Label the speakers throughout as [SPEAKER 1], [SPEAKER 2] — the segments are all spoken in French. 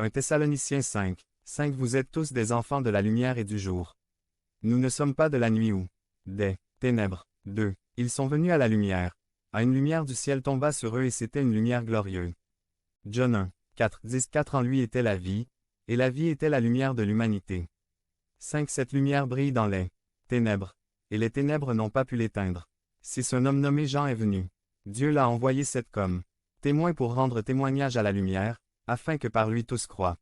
[SPEAKER 1] 1 Thessaloniciens 5. 5 Vous êtes tous des enfants de la lumière et du jour. Nous ne sommes pas de la nuit ou des ténèbres. 2. Ils sont venus à la lumière. Une lumière du ciel tomba sur eux et c'était une lumière glorieuse. John 1. 4. 10 4 En lui était la vie, et la vie était la lumière de l'humanité. 5 Cette lumière brille dans les ténèbres, et les ténèbres n'ont pas pu l'éteindre. 6 Un homme nommé Jean est venu. Dieu l'a envoyé comme témoin pour rendre témoignage à la lumière, afin que par lui tous croient.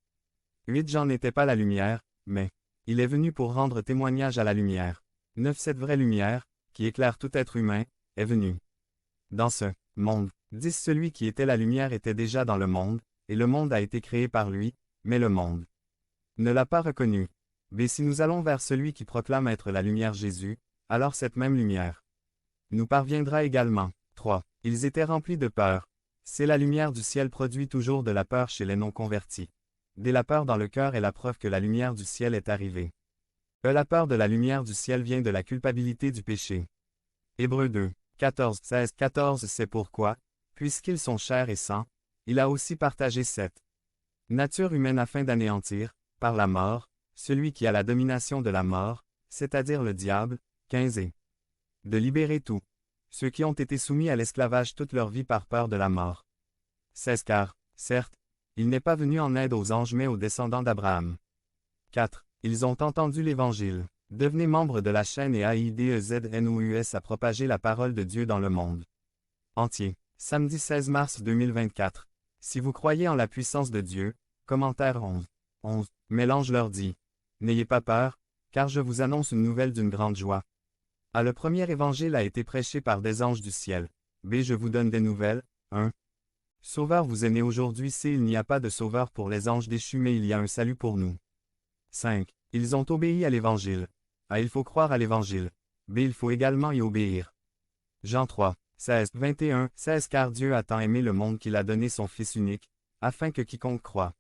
[SPEAKER 1] 8 Jean n'était pas la lumière, mais il est venu pour rendre témoignage à la lumière. 9 Cette vraie lumière, qui éclaire tout être humain, est venue dans ce monde. 10 Celui qui était la lumière était déjà dans le monde, et le monde a été créé par lui, mais le monde ne l'a pas reconnu. Mais si nous allons vers celui qui proclame être la lumière Jésus, alors cette même lumière nous parviendra également. 3. Ils étaient remplis de peur. C'est la lumière du ciel produit toujours de la peur chez les non-convertis. Dès la peur dans le cœur est la preuve que la lumière du ciel est arrivée. La peur de la lumière du ciel vient de la culpabilité du péché. Hébreux 2. 14 16 14 C'est pourquoi, puisqu'ils sont chair et sang, il a aussi partagé cette nature humaine afin d'anéantir, par la mort, celui qui a la domination de la mort, c'est-à-dire le diable. 15 Et de libérer tous ceux qui ont été soumis à l'esclavage toute leur vie par peur de la mort. 16 Car, certes, il n'est pas venu en aide aux anges mais aux descendants d'Abraham. 4. Ils ont entendu l'Évangile. Devenez membre de la chaîne et AIDEZNOUS à propager la parole de Dieu dans le monde entier. Samedi 16 mars 2024. Si vous croyez en la puissance de Dieu, commentaire 11. 11. Mais l'ange leur dit, n'ayez pas peur, car je vous annonce une nouvelle d'une grande joie. Le premier évangile a été prêché par des anges du ciel. Je vous donne des nouvelles. 1. Sauveur vous est né aujourd'hui. Il n'y a pas de sauveur pour les anges déchus mais il y a un salut pour nous. 5. Ils ont obéi à l'évangile. Il faut croire à l'évangile. Il faut également y obéir. Jean 3. 16. 21. 16 Car Dieu a tant aimé le monde qu'il a donné son Fils unique, afin que quiconque croit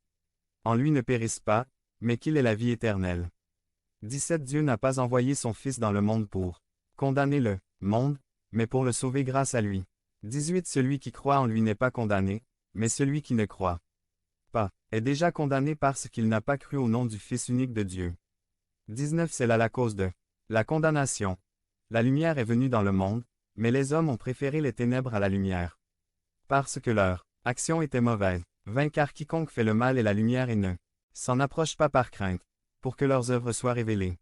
[SPEAKER 1] en lui ne périsse pas, mais qu'il ait la vie éternelle. 17 Dieu n'a pas envoyé son Fils dans le monde pour condamner le monde, mais pour le sauver grâce à lui. 18 Celui qui croit en lui n'est pas condamné, mais celui qui ne croit pas est déjà condamné parce qu'il n'a pas cru au nom du Fils unique de Dieu. 19 C'est là la cause de la condamnation. La lumière est venue dans le monde, mais les hommes ont préféré les ténèbres à la lumière, parce que leur action était mauvaise. 20 Car quiconque fait le mal est la lumière et ne s'en approche pas par crainte, pour que leurs œuvres soient révélées.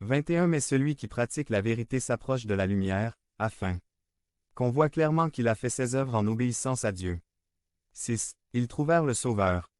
[SPEAKER 1] 21 Mais celui qui pratique la vérité s'approche de la lumière, afin qu'on voit clairement qu'il a fait ses œuvres en obéissance à Dieu. 6. Ils trouvèrent le Sauveur.